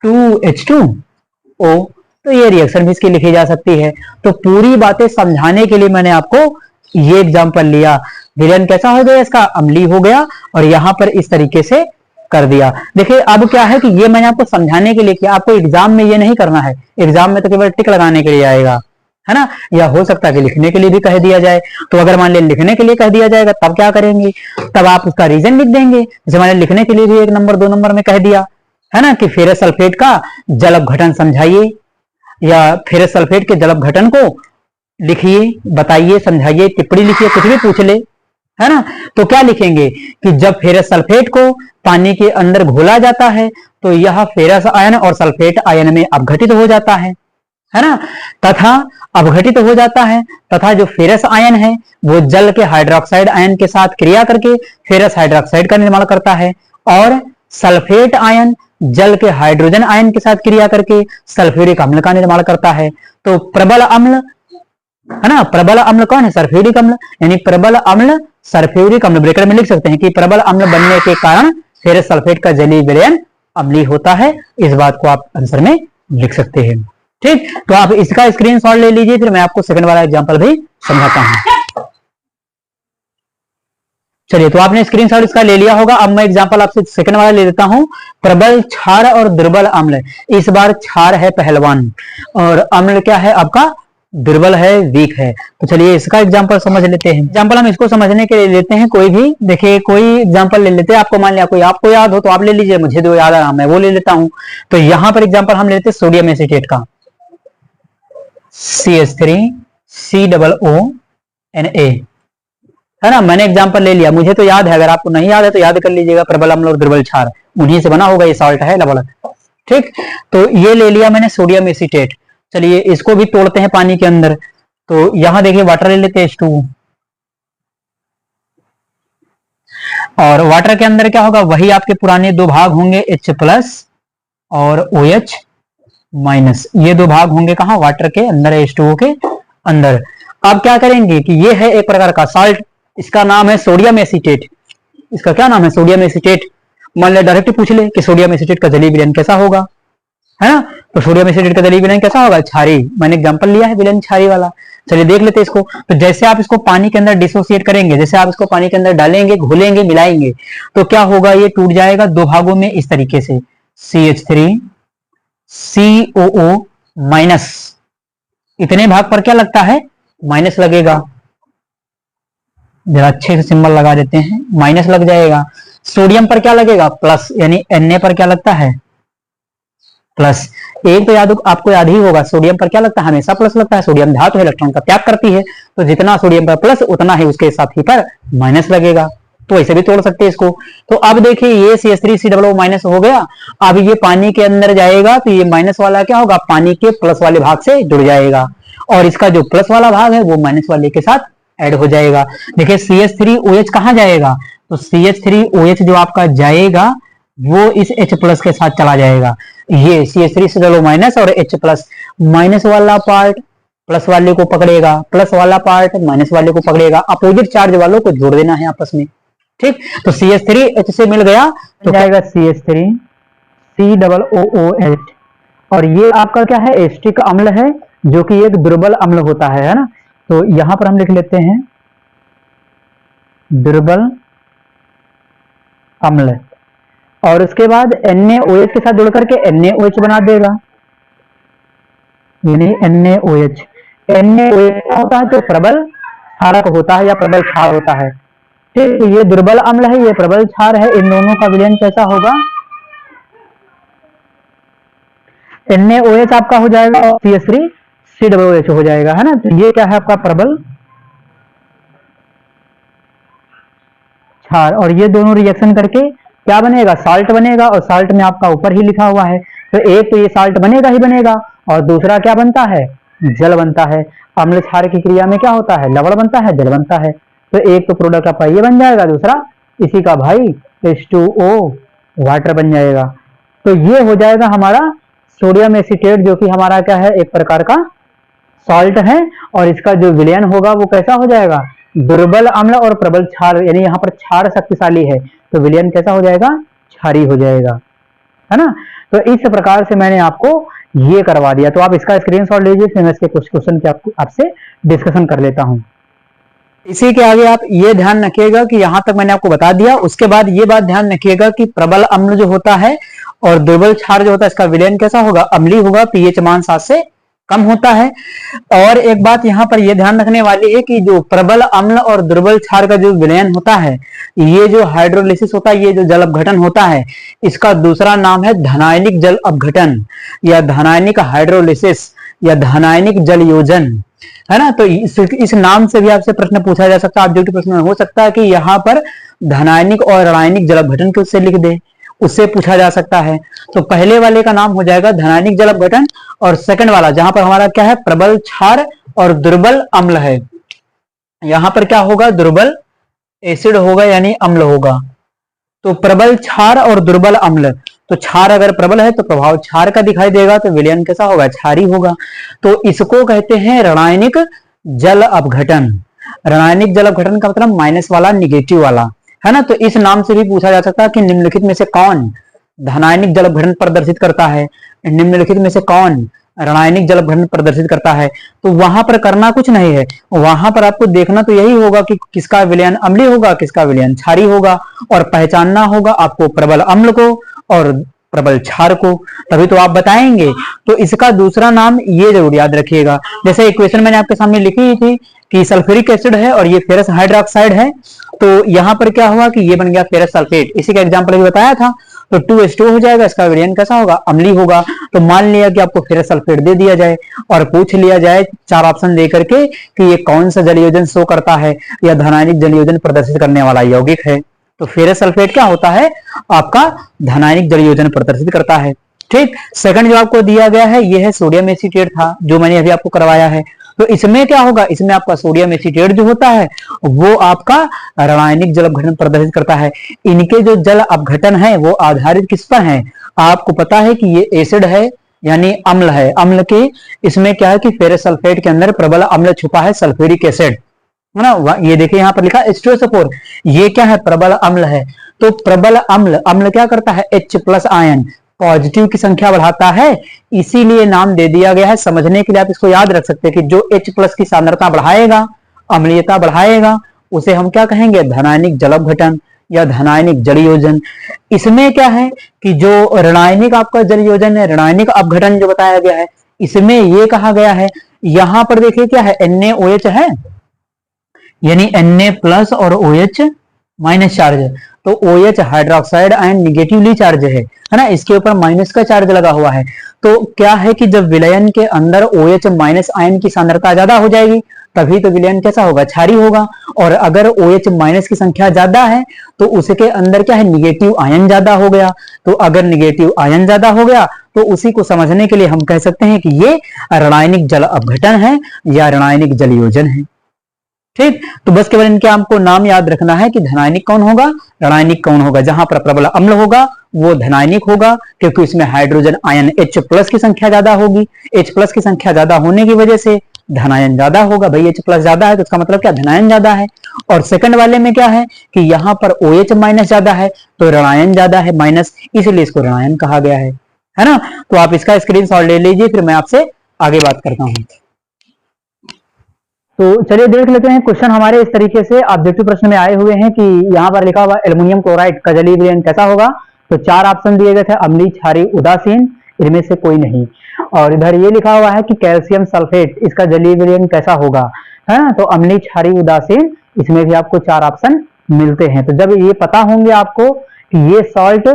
2H2O। तो ये रिएक्शन भी इसकी लिखी जा सकती है। तो पूरी बातें समझाने के लिए मैंने आपको ये एग्जांपल लिया। विलयन कैसा हो गया, इसका अम्लीय हो गया, और यहां पर इस तरीके से कर दिया। देखिए अब क्या है कि ये मैंने आपको समझाने के लिए किया, आपको एग्जाम में ये नहीं करना है। एग्जाम में तो केवल टिक लगाने के लिए आएगा, है ना, या हो सकता है कि लिखने के लिए भी कह दिया जाए। तो अगर मान लिया लिखने के लिए कह दिया जाएगा तब क्या करेंगे, तब आप उसका रीजन लिख देंगे। जैसे मैंने लिखने के लिए भी 1 नंबर 2 नंबर में कह दिया, है ना, कि फेरस सल्फेट का जल अपघटन समझाइए, या फेरस सल्फेट के जल अपघटन को लिखिए, बताइए, समझाइए, टिप्पणी लिखिए, कुछ भी पूछ ले, है ना। तो क्या लिखेंगे कि जब फेरस सल्फेट को पानी के अंदर घोला जाता है तो यह फेरस आयन और सल्फेट आयन में अपघटित हो जाता है ना, तथा अपघटित हो जाता है, तथा जो फेरस आयन है वो जल के हाइड्रोक्साइड आयन के साथ क्रिया करके फेरस हाइड्रोक्साइड का निर्माण करता है, और सल्फेट आयन जल के हाइड्रोजन आयन के साथ क्रिया करके सल्फ्यूरिक अम्ल का निर्माण करता है। तो प्रबल अम्ल, है ना, प्रबल अम्ल कौन है, सल्फ्यूरिक अम्ल, यानी प्रबल अम्ल सल्फ्यूरिक अम्ल। ब्रैकेट में लिख सकते हैं कि प्रबल अम्ल बनने के कारण फेरस सल्फेट का जलीय विलयन अम्लीय होता है। इस बात को आप आंसर में लिख सकते हैं। ठीक, तो आप इसका स्क्रीनशॉट ले लीजिए, फिर मैं आपको सेकंड वाला एग्जांपल भी समझाता हूं। चलिए, तो आपने स्क्रीनशॉट इसका ले लिया होगा। अब मैं एग्जांपल आपसे सेकंड वाला ले लेता हूं, प्रबल क्षार और दुर्बल अम्ल। इस बार क्षार है पहलवान और अम्ल क्या है आपका, दुर्बल है, वीक है। तो चलिए इसका एग्जांपल समझ लेते हैं। एग्जांपल हम इसको समझने के लिए लेते हैं कोई भी, देखिए कोई एग्जांपल ले लेते हैं। आपको मान लिया कोई आपको याद हो तो आप ले लीजिए, मुझे जो याद आ रहा मैं वो ले लेता हूं। तो यहां पर एग्जांपल हम लेते हैं सोडियम एसीटेट का, CH3COO है ना। मैंने एग्जांपल ले लिया, मुझे तो याद है, अगर आपको नहीं याद है तो याद कर लीजिएगा। प्रबल अम्ल और दुर्बल क्षार उन्हीं से बना होगा, ये सॉल्ट है लवण। ठीक, तो ये ले लिया मैंने सोडियम एसीटेट। चलिए इसको भी तोड़ते हैं पानी के अंदर। तो यहां देखिए वाटर ले लेते हैं H2, और वाटर के अंदर क्या होगा, वही आपके पुराने 2 भाग होंगे, H+ और OH-। ये 2 भाग होंगे कहां, वाटर के अंदर, H2O के अंदर। अब क्या करेंगे कि ये है एक प्रकार का साल्ट, इसका नाम है सोडियम एसीटेट। इसका क्या नाम है, सोडियम एसीटेट। मान लिया डायरेक्ट पूछ ले कि सोडियम एसीटेट का जलीय विलयन कैसा होगा, है ना। तो सोडियम एसीटेट का जलीय विलयन कैसा होगा, क्षारी। मैंने एग्जांपल लिया है विलयन क्षारी वाला। चलिए देख लेते हैं इसको। तो जैसे आप इसको पानी के अंदर डिसोसिएट करेंगे, जैसे आप इसको पानी के अंदर डालेंगे, घोलेंगे, मिलाएंगे, तो क्या होगा, ये टूट जाएगा 2 भागों में इस तरीके से, CH3COO-। इतने भाग पर क्या लगता है, माइनस लगेगा। जरा अच्छे से सिंबल लगा देते हैं, माइनस लग जाएगा। सोडियम पर क्या लगेगा प्लस, यानी Na पर क्या लगता है प्लस। एक तो याद आपको याद ही होगा, सोडियम पर क्या लगता है हमेशा प्लस लगता है, सोडियम धातु है, इलेक्ट्रॉन का त्याग करती है, तो जितना सोडियम पर प्लस उतना ही उसके साथी पर माइनस लगेगा। तो ऐसे भी तोड़ सकते हैं इसको। तो अब देखिए ये CH3COO माइनस हो गया। अब ये पानी के अंदर जाएगा तो ये माइनस वाला क्या होगा, पानी के प्लस वाले भाग से जुड़ जाएगा, और इसका जो प्लस वाला भाग है वो माइनस वाले के साथ ऐड हो जाएगा। देखिए CH3OH कहां जाएगा, तो CH3OH जो आपका जाएगा वो इस H प्लस के साथ चला जाएगा। ये CH3COO माइनस और H प्लस, माइनस वाला पार्ट प्लस वाले को पकड़ेगा, प्लस वाला पार्ट माइनस वाले को पकड़ेगा, अपोजिट चार्ज वालों को जोड़ देना है आपस में। ठीक, तो CH3H से मिल गया तो जाएगा CH3COOH, और ये आपका क्या है, एस्टिक अम्ल है, जो कि एक दुर्बल अम्ल होता है ना। तो यहां पर हम लिख लेते हैं दुर्बल अम्ल, और उसके बाद NaOH के साथ जुड़ करके NaOH बना देगा, यानी NaOH। NaOH होता है तो प्रबल क्षारक होता है या प्रबल क्षार होता है। ठीक, ये दुर्बल अम्ल है, ये प्रबल क्षार है, इन दोनों का विलयन कैसा होगा, NaOH आपका हो जाएगा और CH3COOH हो जाएगा, है ना। तो ये क्या है आपका प्रबल क्षार, और ये दोनों रिएक्शन करके क्या बनेगा, साल्ट बनेगा, और साल्ट में आपका ऊपर ही लिखा हुआ है। तो एक तो ये साल्ट बनेगा ही बनेगा, और दूसरा क्या बनता है, जल बनता है। अम्ल क्षार की क्रिया में क्या होता है, लवण बनता है, जल बनता है। तो एक तो प्रोडक्ट आपका ये बन जाएगा, दूसरा इसी का भाई H2O वाटर बन जाएगा। तो ये हो जाएगा हमारा सोडियम एसीटेट, जो कि हमारा क्या है, एक प्रकार का सॉल्ट है, और इसका जो विलयन होगा वो कैसा हो जाएगा, दुर्बल अम्ल और प्रबल क्षार, यानी यहाँ पर क्षार शक्तिशाली है तो विलयन कैसा हो जाएगा, क्षारी हो जाएगा, है ना। तो इस प्रकार से मैंने आपको ये करवा दिया। तो आप इसका स्क्रीनशॉट लीजिए, फिर मैं इसके कुछ क्वेश्चन के आपसे डिस्कशन कर लेता हूं। इसी के आगे आप ये ध्यान रखिएगा कि यहां तक मैंने आपको बता दिया, उसके बाद ये बात ध्यान रखिएगा कि प्रबल अम्ल जो होता है और दुर्बल क्षार जो होता है, इसका विलयन कैसा होगा, अम्लीय होगा, पीएच मान 7 से कम होता है। और एक बात यहाँ पर यह ध्यान रखने वाली है कि जो प्रबल अम्ल और दुर्बल क्षार का जो विलयन होता है, ये जो हाइड्रोलिसिस होता है, ये जो जल अपघटन होता है, इसका दूसरा नाम है धनायनिक जल अपघटन या धनायनिक हाइड्रोलिसिस या धनायनिक जल योजन, है ना। तो इस नाम से भी आपसे प्रश्न पूछा जा सकता है, ऑब्जेक्टिव प्रश्न में हो सकता है कि यहाँ पर धनायनिक और रणायनिक जल अपघटन को उससे लिख दे, उससे पूछा जा सकता है। तो पहले वाले का नाम हो जाएगा धनायनिक जल अपघटन, और सेकंड वाला जहां पर हमारा क्या है, प्रबल क्षार और दुर्बल अम्ल है, यहां पर क्या होगा, दुर्बल एसिड होगा यानी अम्ल होगा। तो प्रबल क्षार और दुर्बल अम्ल, तो क्षार अगर प्रबल है तो प्रभाव क्षार का दिखाई देगा, तो विलयन कैसा होगा, क्षारी होगा। तो इसको कहते हैं रणायनिक जल अपघटन। रणायनिक जल अपघटन का मतलब माइनस वाला, निगेटिव वाला, है ना। तो इस नाम से भी पूछा जा सकता है कि निम्नलिखित में से कौन धनायनिक जल अपघटन प्रदर्शित करता है, निम्नलिखित में से कौन रणायनिक जल अपघटन प्रदर्शित करता है। तो वहां पर करना कुछ नहीं है, वहां पर आपको देखना तो यही होगा कि किसका विलयन अम्लीय होगा, किसका विलयन क्षारी होगा, और पहचानना होगा आपको प्रबल अम्ल को और प्रबल क्षार को, तभी तो आप बताएंगे। तो इसका दूसरा नाम ये जरूर याद रखिएगा, जैसे इक्वेशन मैंने आपके सामने लिखी थी कि सल्फ्यूरिक एसिड है और ये फेरस हाइड्रोक्साइड है, तो यहां पर क्या हुआ कि ये बन गया फेरस सल्फेट, इसी का एग्जांपल भी बताया था। तो 2H2 हो जाएगा, इसका विलयन कैसा होगा, अम्लीय होगा। तो मान लिया कि आपको फेरस सल्फेट दे दिया जाए और पूछ लिया जाए 4 ऑप्शन दे करके कि ये कौन सा जल योजन शो करता है या धनायनिक जल योजन प्रदर्शित करने वाला यौगिक है, तो फेरस सल्फेट क्या होता है, आपका धनायनिक जल योजन प्रदर्शित करता है। ठीक, सेकंड जो आपको दिया गया है ये है सोडियम एसीटेट था, जो मैंने अभी आपको करवाया है। तो इसमें क्या होगा, इसमें आपका सोडियम एसीटेट जो होता है वो आपका रणायनिक जल अपघटन प्रदर्शित करता है। इनके जो जल अपघटन है वो आधारित किस पर है, आपको पता है कि ये एसिड है यानी अम्ल है, अम्ल के इसमें क्या है कि फेरस सल्फेट के अंदर प्रबल अम्ल छुपा है, सल्फ्यूरिक एसिड, है ना। ये देखिए यहाँ पर लिखा H2SO4, ये क्या है, प्रबल अम्ल है। तो प्रबल अम्ल, अम्ल क्या करता है, H+ आयन पॉजिटिव की संख्या बढ़ाता है, इसीलिए नाम दे दिया गया है। समझने के लिए आप इसको याद रख सकते हैं कि जो H+ की सांद्रता बढ़ाएगा, अम्लीयता बढ़ाएगा, उसे हम क्या कहेंगे, धनायनिक जल अपघटन या धनायनिक जल योजन। इसमें क्या है कि जो ऋणायनिक आपका जल योजन है, ऋणायनिक अपघटन जो बताया गया है, इसमें ये कहा गया है, यहां पर देखिए क्या है, NaOH है, यानी Na+ और OH माइनस चार्ज है, तो OH hydroxide ion negatively charge है ना, इसके ऊपर माइनस का चार्ज लगा हुआ है। तो क्या है कि जब विलयन के अंदर OH माइनस आयन की सांद्रता ज्यादा हो जाएगी तभी तो विलयन कैसा होगा, क्षारीय होगा। और अगर OH माइनस की संख्या ज्यादा है तो उसके अंदर क्या है, निगेटिव आयन ज्यादा हो गया। तो अगर निगेटिव आयन ज्यादा हो गया तो उसी को समझने के लिए हम कह सकते हैं कि ये रासायनिक जल अपघटन है या रासायनिक जल योजन है। ठीक, तो बस केवल इनके आपको नाम याद रखना है कि धनायनिक कौन होगा, ऋणायनिक कौन होगा। जहां पर प्रबल अम्ल होगा वो धनायनिक होगा क्योंकि उसमें हाइड्रोजन आयन H प्लस की संख्या ज्यादा होगी। H प्लस की संख्या ज्यादा होने की वजह से धनायन ज्यादा होगा। भाई H प्लस ज्यादा है तो इसका मतलब क्या, धनायन ज्यादा है। और सेकंड वाले में क्या है कि यहाँ पर OH माइनस ज्यादा है तो ऋणायन ज्यादा है, माइनस, इसलिए इसको ऋणायन कहा गया है ना। तो आप इसका स्क्रीनशॉट ले लीजिए, फिर मैं आपसे आगे बात करता हूँ। तो चलिए देख लेते हैं क्वेश्चन हमारे इस तरीके से ऑब्जेक्टिव प्रश्न में आए हुए हैं कि यहाँ पर लिखा हुआ एल्युमिनियम क्लोराइड का जलीय विलयन कैसा होगा। तो 4 ऑप्शन दिए गए थे, अम्लीय, क्षारीय, उदासीन, इनमें से कोई नहीं। और इधर ये लिखा हुआ है कि कैल्शियम सल्फेट इसका जलीय विलयन कैसा होगा, है ना। तो अम्लीय, क्षारीय, उदासीन, इसमें भी आपको 4 ऑप्शन मिलते हैं। तो जब ये पता होंगे आपको कि ये सॉल्ट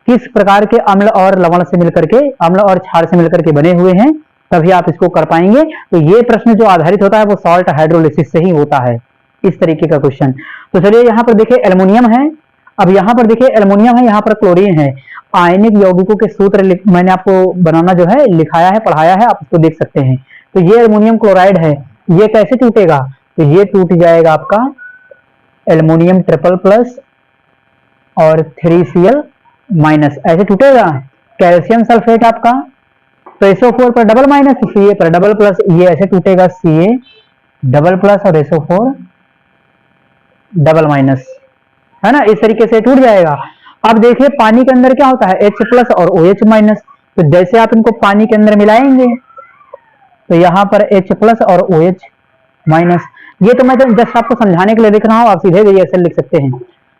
किस प्रकार के अम्ल और लवण से मिलकर के, अम्ल और क्षार से मिलकर के बने हुए हैं, तभी आप इसको कर पाएंगे। तो ये प्रश्न जो आधारित होता है वो सॉल्ट हाइड्रोलिसिस से ही होता है, इस तरीके का क्वेश्चन। तो चलिए यहाँ पर देखिए एल्युमिनियम है, अब यहाँ पर देखिए एल्युमिनियम है, यहाँ पर क्लोरीन है। आयनिक यौगिकों के सूत्र मैंने आपको बनाना जो है लिखाया है, पढ़ाया है, आप उसको देख सकते हैं। तो ये एल्युमिनियम क्लोराइड है, ये कैसे टूटेगा, तो ये टूट जाएगा आपका एल्युमिनियम ट्रिपल प्लस और 3Cl माइनस, ऐसे टूटेगा। कैल्शियम सल्फेट आपका तो SO4 पर डबल माइनस, Ca पर डबल प्लस, ये ऐसे टूटेगा Ca डबल प्लस और SO4 डबल माइनस, है ना, इस तरीके से टूट जाएगा। अब देखिए पानी के अंदर क्या होता है, H प्लस और OH माइनस। तो जैसे आप इनको पानी के अंदर मिलाएंगे तो यहाँ पर H प्लस और OH माइनस, ये तो मैं जस्ट आपको समझाने के लिए लिख रहा हूँ, आप सीधे भी ऐसे लिख सकते हैं।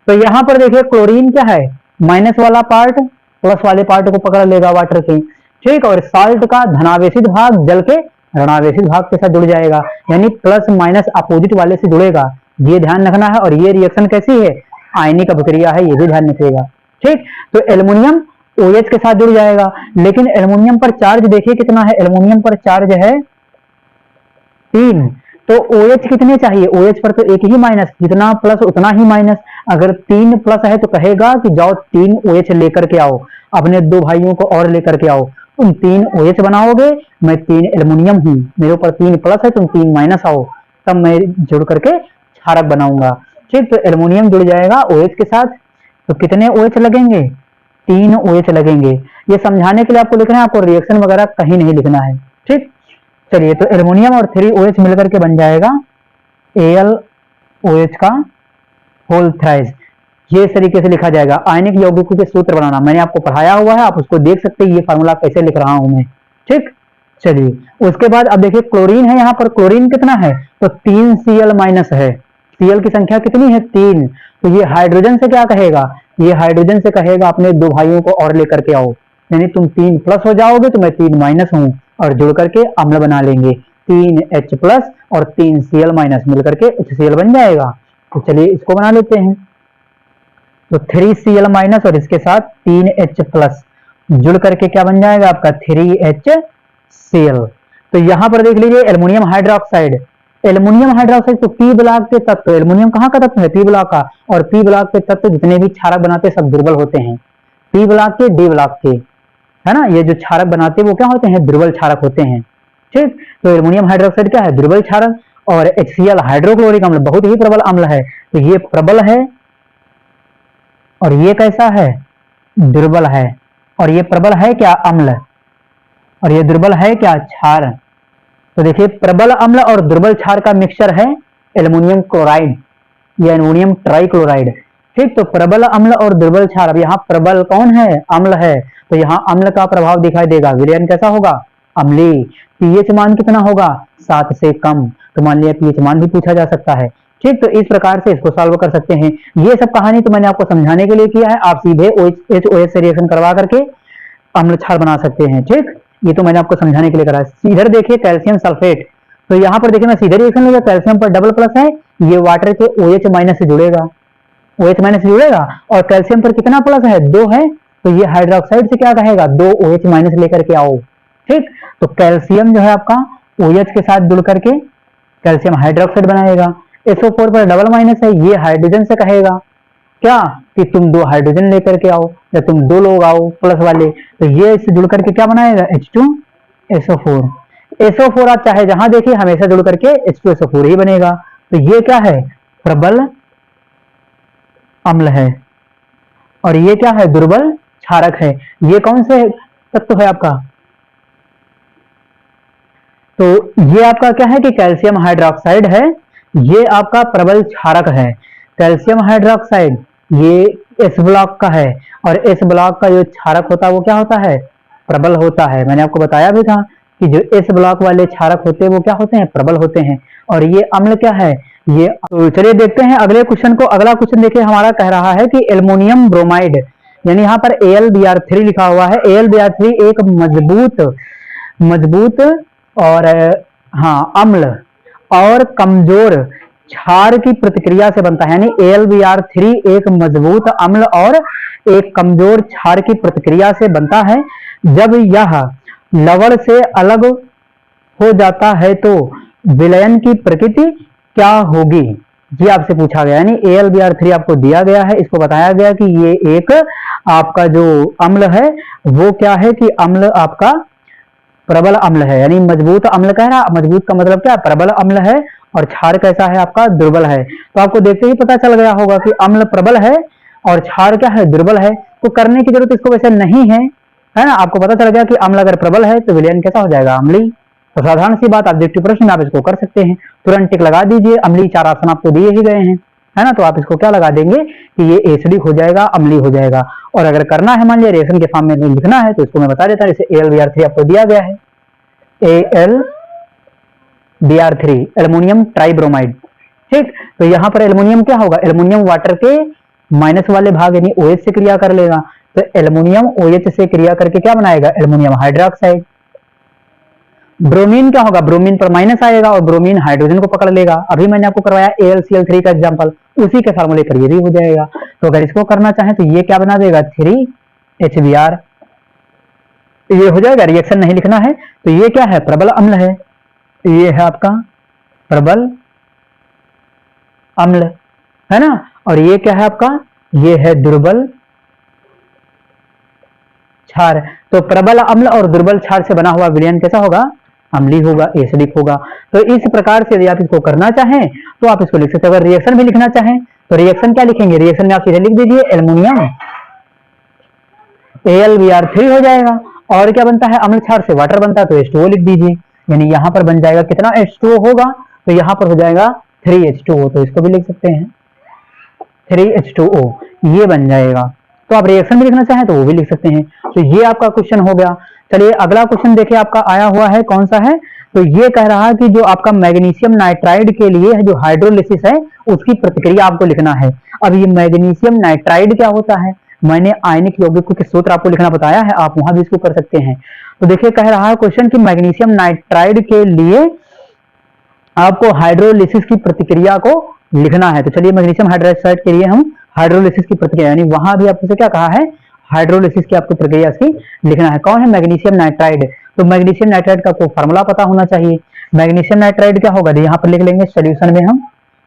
तो यहाँ पर देखिए क्लोरीन क्या है, माइनस वाला पार्ट प्लस वाले पार्ट को पकड़ लेगा वाटर के, ठीक। और साल्ट का धनावेशित भाग जल के ऋणावेशित भाग के साथ जुड़ जाएगा, यानी प्लस माइनस अपोजिट वाले से जुड़ेगा, ये ध्यान रखना है। और ये रिएक्शन कैसी है, आयनिक अभिक्रिया है, ये भी ध्यान रखिएगा, ठीक। तो एल्युमिनियम OH के साथ जुड़ जाएगा, लेकिन एल्युमिनियम पर चार्ज देखिए कितना है, एल्युमिनियम पर चार्ज है 3। तो OH कितने चाहिए, OH पर तो एक ही माइनस, जितना प्लस उतना ही माइनस। अगर 3 प्लस है तो कहेगा कि जाओ 3 OH लेकर के आओ, अपने 2 भाइयों को और लेकर के आओ। तुम 3 OH बनाओगे, मैं 3 एल्युमिनियम हूं, मेरे ऊपर 3 प्लस है, तुम 3 माइनस आओ, तब मैं जुड़ करके क्षारक बनाऊंगा, ठीक। तो एल्युमिनियम जुड़ जाएगा OH के साथ। तो कितने OH लगेंगे, 3 OH लगेंगे। ये समझाने के लिए आपको लिखना है, आपको रिएक्शन वगैरह कहीं नहीं लिखना है, ठीक। चलिए, तो एल्युमिनियम और 3OH मिलकर के बन जाएगा AlOH का होल थ्राइस, ये इस तरीके से लिखा जाएगा। आयनिक यौगिकों के सूत्र बनाना मैंने आपको पढ़ाया हुआ है, आप उसको देख सकते हैं, ये फार्मूला कैसे लिख रहा हूं मैं, ठीक। चलिए उसके बाद अब देखिए क्लोरीन है, यहाँ पर क्लोरीन कितना है, तो 3Cl माइनस है, Cl की संख्या कितनी है, 3। तो ये हाइड्रोजन से क्या कहेगा, ये हाइड्रोजन से कहेगा अपने 2 भाइयों को और लेकर के आओ, यानी तुम 3 प्लस हो जाओगे तो मैं 3 माइनस हूं, और जुड़ करके अम्ल बना लेंगे, 3H प्लस और 3Cl माइनस मिलकर के HCl बन जाएगा। तो चलिए इसको बना लेते हैं। तो 3Cl माइनस और इसके साथ 3H प्लस जुड़ करके क्या बन जाएगा आपका 3HCl। तो यहां पर देख लीजिए एल्युमिनियम हाइड्रोक्साइड, एल्युमिनियम हाइड्रोक्साइड तो P ब्लॉक के तत्व, एल्युमिनियम कहाँ का तत्व है, P ब्लॉक का, और P ब्लॉक के तत्व जितने भी क्षारक बनाते हैं सब दुर्बल होते हैं, P ब्लॉक के, D ब्लॉक के, है ना। ये जो क्षारक बनाते हैं वो क्या होते हैं, दुर्बल क्षारक होते हैं, ठीक। तो एल्युमिनियम हाइड्रोक्साइड क्या है, दुर्बल क्षारक, और HCl हाइड्रोक्लोरिक अम्ल बहुत ही प्रबल अम्ल है। तो ये प्रबल है और ये कैसा है, दुर्बल है। और ये प्रबल है क्या, अम्ल, और ये दुर्बल है क्या, क्षार। तो देखिए प्रबल अम्ल और दुर्बल क्षार का मिक्सचर है एल्युमिनियम क्लोराइड या एल्युमिनियम ट्राइक्लोराइड, ठीक। तो प्रबल अम्ल और दुर्बल क्षार, अब यहाँ प्रबल कौन है, अम्ल है, तो यहाँ अम्ल का प्रभाव दिखाई देगा, विलयन कैसा होगा, अम्लीय। पीएच मान कितना होगा, 7 से कम, तो मान लिया पीएच मान भी पूछा जा सकता है, ठीक। तो इस प्रकार से इसको सॉल्व कर सकते हैं। ये सब कहानी तो मैंने आपको समझाने के लिए किया है, आप सीधे HOH से रिएक्शन करवा करके अम्ल क्षार बना सकते हैं, ठीक। ये तो मैंने आपको समझाने के लिए करा है। इधर देखिए कैल्शियम सल्फेट, तो यहाँ पर देखिए मैं सीधे रिएक्शन लूंगा, कैल्शियम पर डबल प्लस है, ये वाटर के OH माइनस से जुड़ेगा, OH माइनस जुड़ेगा और कैल्शियम पर कितना प्लस है, 2 है, तो ये हाइड्रोक्साइड से क्या कहेगा, 2 OH माइनस लेकर के आओ। ठीक, तो कैल्शियम जो है आपका OH के साथ जुड़ करके कैल्शियम हाइड्रोक्साइड बनाएगा। SO4 पर डबल माइनस है, ये हाइड्रोजन से कहेगा क्या कि तुम 2 हाइड्रोजन लेकर के आओ या तुम 2 लोग आओ प्लस वाले, तो ये इससे जुड़ करके क्या बनाएगा, H2SO4। SO4 आप चाहे जहां देखिए हमेशा जुड़ करके H2SO4 ही बनेगा। तो ये क्या है, प्रबल अम्ल है और ये क्या है, दुर्बल क्षारक है। ये कौन से तत्व है आपका, तो ये आपका क्या है कि कैल्शियम हाइड्रोक्साइड है, ये आपका प्रबल क्षारक है। कैल्शियम हाइड्रोक्साइड ये एस ब्लॉक का है और एस ब्लॉक का जो क्षारक होता है वो क्या होता है, प्रबल होता है। मैंने आपको बताया भी था कि जो एस ब्लॉक वाले क्षारक होते हैं वो क्या होते हैं, प्रबल होते हैं। और ये अम्ल क्या है, ये, तो चलिए देखते हैं अगले क्वेश्चन को। अगला क्वेश्चन देखिए हमारा कह रहा है कि एल्युमिनियम ब्रोमाइड, यानी यहाँ पर AlBr3 लिखा हुआ है। AlBr3 एक मजबूत और हाँ अम्ल और कमजोर क्षार की प्रतिक्रिया से बनता है, यानी AlBr3 एक मजबूत अम्ल और एक कमजोर क्षार की प्रतिक्रिया से बनता है। जब यह लवण से अलग हो जाता है तो विलयन की प्रकृति क्या होगी, ये आपसे पूछा गया। यानी AlBr3 आपको दिया गया है, इसको बताया गया कि ये एक आपका जो अम्ल है वो क्या है कि अम्ल आपका प्रबल अम्ल है, यानी मजबूत अम्ल कह रहा, मजबूत का मतलब क्या, प्रबल अम्ल है, और क्षार कैसा है आपका, दुर्बल है। तो आपको देखते ही पता चल गया होगा कि अम्ल प्रबल है और क्षार क्या है, दुर्बल है। तो करने की जरूरत इसको वैसे नहीं है, है ना, आपको पता चल गया कि अम्ल अगर प्रबल है तो विलयन कैसा हो जाएगा, अम्लीय। तो साधारण सी बात, ऑब्जेक्टिव प्रश्न में आप इसको कर सकते हैं, तुरंत टिक लगा दीजिए। अम्लीय 4 आसन आपको दिए ही गए हैं, है ना, तो आप इसको क्या लगा देंगे कि ये एसिडिक हो जाएगा, अम्लीय हो जाएगा। और अगर करना है, मान लिया रिएक्शन के फॉर्म में लिखना है, तो इसको मैं बता देता हूँ। जैसे AlBr3 आपको दिया गया है, AlBr3 एल्युमिनियम ट्राइब्रोमाइड। ठीक, तो यहां पर एल्युमिनियम क्या होगा, एल्युमिनियम वाटर के माइनस वाले भाग यानी OH से क्रिया कर लेगा, तो एल्युमिनियम OH से क्रिया करके क्या बनाएगा, एल्युमिनियम हाइड्रोक्साइड। ब्रोमीन क्या होगा, ब्रोमीन पर माइनस आएगा और ब्रोमीन हाइड्रोजन को पकड़ लेगा। अभी मैंने आपको करवाया AlCl3 का एग्जांपल, उसी के फार्मूले पर ये भी हो जाएगा। तो अगर इसको करना चाहें तो ये क्या बना देगा, 3HBr, ये हो जाएगा। रिएक्शन नहीं लिखना है, तो ये क्या है, प्रबल अम्ल है, ये है आपका प्रबल अम्ल, है ना। और ये क्या है आपका, ये है दुर्बल क्षार। तो प्रबल अम्ल और दुर्बल क्षार से बना हुआ विलयन कैसा होगा, अम्लीय होगा, एसिडिक होगा। तो इस प्रकार से यदि आप इसको करना चाहें तो आप इसको लिख सकते हैं। अगर रिएक्शन भी लिखना चाहें तो रिएक्शन क्या लिखेंगे, रिएक्शन में आप सीधे लिख दीजिए एल्युमिनियम AlBr3 हो जाएगा। और क्या बनता है, अम्ल क्षार से वाटर बनता है, तो H2O लिख दीजिए। यानी यहां पर बन जाएगा कितना H2O होगा, तो यहां पर हो जाएगा 3H2O, तो इसको भी लिख सकते हैं 3H2O, ये बन जाएगा। तो आप रिएक्शन भी लिखना चाहें तो वो भी लिख सकते हैं। तो ये आपका क्वेश्चन हो गया। चलिए अगला क्वेश्चन देखिए आपका आया हुआ है, कौन सा है, तो ये कह रहा है कि जो आपका मैग्नीशियम नाइट्राइड के लिए जो हाइड्रोलिसिस है उसकी प्रतिक्रिया आपको लिखना है। अब ये मैग्नीशियम नाइट्राइड क्या होता है, मैंने आयनिक यौगिकों के सूत्र आपको लिखना बताया है, आप वहां भी इसको कर सकते हैं। तो देखिए कह रहा है क्वेश्चन कि मैग्नीशियम नाइट्राइड के लिए आपको हाइड्रोलिसिस की प्रतिक्रिया को लिखना है। तो चलिए मैग्नीशियम हाइड्रोक्साइड के लिए हम हाइड्रोलिसिस की प्रतिक्रिया, यानी वहां भी आपसे क्या कहा है, हाइड्रोलिसिस की आपको प्रक्रिया इसकी लिखना है। कौन है, मैग्नीशियम नाइट्राइड। तो मैग्नीशियम नाइट्राइड का आपको फार्मूला पता होना चाहिए। मैग्नीशियम नाइट्राइड क्या होगा, यहाँ पर लिख लेंगे सोल्यूशन में हम,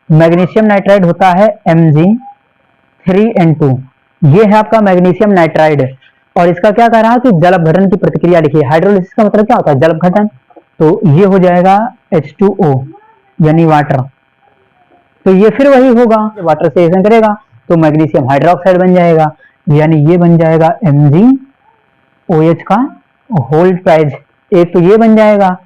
मैग्नीशियम नाइट्राइड होता है Mg3N2, ये है आपका मैग्नीशियम नाइट्राइड। और इसका क्या कह रहा है कि जल अपघटन की प्रतिक्रिया लिखिए। हाइड्रोलिसिस का मतलब क्या होता है, जल अपघटन, तो ये हो जाएगा H2O यानी वाटर। तो ये फिर वही होगा, वाटर से रिएक्शन करेगा तो मैग्नीशियम हाइड्रोक्साइड बन जाएगा, यानी ये बन जाएगा MgOH का होल ट्वाइस। एक तो ये बन जाएगा,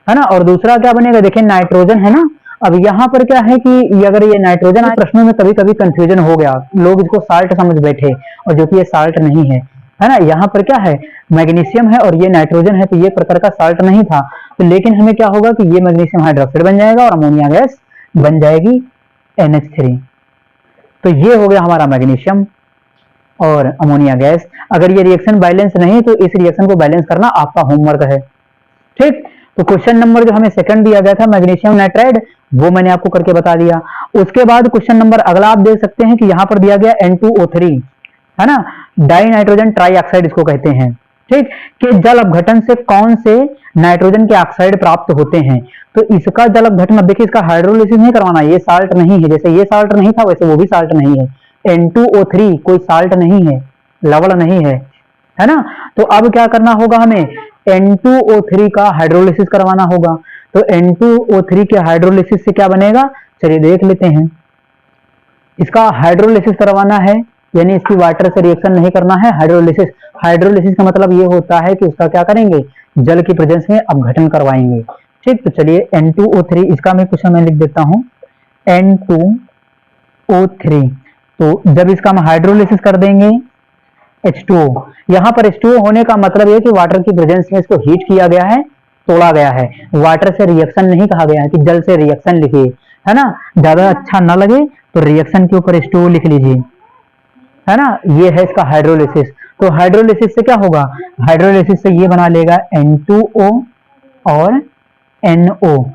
है ना, और दूसरा क्या बनेगा, देखिए नाइट्रोजन है ना। अब यहाँ पर क्या है कि अगर ये नाइट्रोजन आए, प्रश्नों में कभी कभी कंफ्यूजन हो गया, लोग इसको साल्ट समझ बैठे, और जो कि ये साल्ट नहीं है, है ना। यहाँ पर क्या है, मैग्नीशियम है और ये नाइट्रोजन है, तो ये प्रकार का साल्ट नहीं था। तो लेकिन हमें क्या होगा कि ये मैग्नीशियम हाइड्रोक्साइड बन जाएगा और अमोनिया गैस बन जाएगी NH3। तो ये हो गया हमारा मैग्नीशियम और अमोनिया गैस। अगर ये रिएक्शन बैलेंस नहीं तो इस रिएक्शन को बैलेंस करना आपका होमवर्क है। ठीक, तो क्वेश्चन नंबर जो हमें सेकंड दिया गया था मैग्नीशियम नाइट्राइड, वो मैंने आपको करके बता दिया। उसके बाद क्वेश्चन नंबर अगला आप देख सकते हैं कि यहां पर दिया गया N2O3, है ना, डाई नाइट्रोजन ट्राईऑक्साइड इसको कहते हैं, ठीक, कि जल अपघटन से कौन से नाइट्रोजन के ऑक्साइड प्राप्त होते हैं। तो इसका जल अपघटन, अब देखिए इसका हाइड्रोलिसिस नहीं करवाना, ये साल्ट नहीं है, जैसे ये साल्ट नहीं था वैसे वो भी साल्ट नहीं है। N2O3 कोई साल्ट नहीं है, लवण नहीं है ना। तो अब क्या करना होगा, हमें N2O3 का हाइड्रोलिसिस करवाना होगा। तो N2O3 के हाइड्रोलिसिस से क्या बनेगा, चलिए देख लेते हैं। इसका हाइड्रोलिसिस करवाना है, यानी इसकी वाटर से रिएक्शन नहीं करना है। हाइड्रोलिसिस, हाइड्रोलिसिस का मतलब ये होता है कि उसका क्या करेंगे, जल की प्रेजेंस में अपघटन करवाएंगे, ठीक। तो चलिए N2O3 इसका मैं क्वेश्चन में लिख देता हूं, N2O3। तो जब इसका हम हाइड्रोलिसिस कर देंगे H2O, यहां पर H2O होने का मतलब है कि वाटर की प्रेजेंस में इसको हीट किया गया है, तोड़ा गया है। वाटर से रिएक्शन नहीं कहा गया है कि जल से रिएक्शन लिखिए, है ना, ज्यादा अच्छा ना लगे तो रिएक्शन के ऊपर H2O लिख लीजिए, है ना। ये है इसका हाइड्रोलिसिस। तो हाइड्रोलिसिस से क्या होगा, हाइड्रोलिसिस से ये बना लेगा N2O और NO।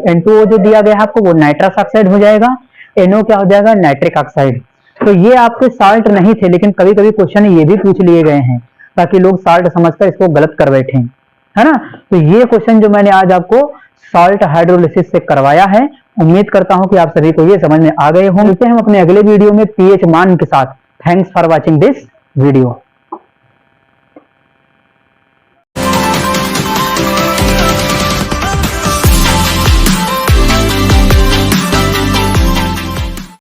N2O जो दिया गया है आपको वो नाइट्रस ऑक्साइड हो जाएगा, NO क्या हो जाएगा, नाइट्रिक ऑक्साइड। तो ये आपके साल्ट नहीं थे, लेकिन कभी कभी क्वेश्चन ये भी पूछ लिए गए हैं ताकि लोग साल्ट समझकर इसको गलत कर बैठे, है ना। तो ये क्वेश्चन जो मैंने आज आपको साल्ट हाइड्रोलिसिस से करवाया है, उम्मीद करता हूं कि आप सभी को ये समझ में आ गए होंगे। हम अपने अगले वीडियो में पीएच मान के साथ। Thanks for watching this video.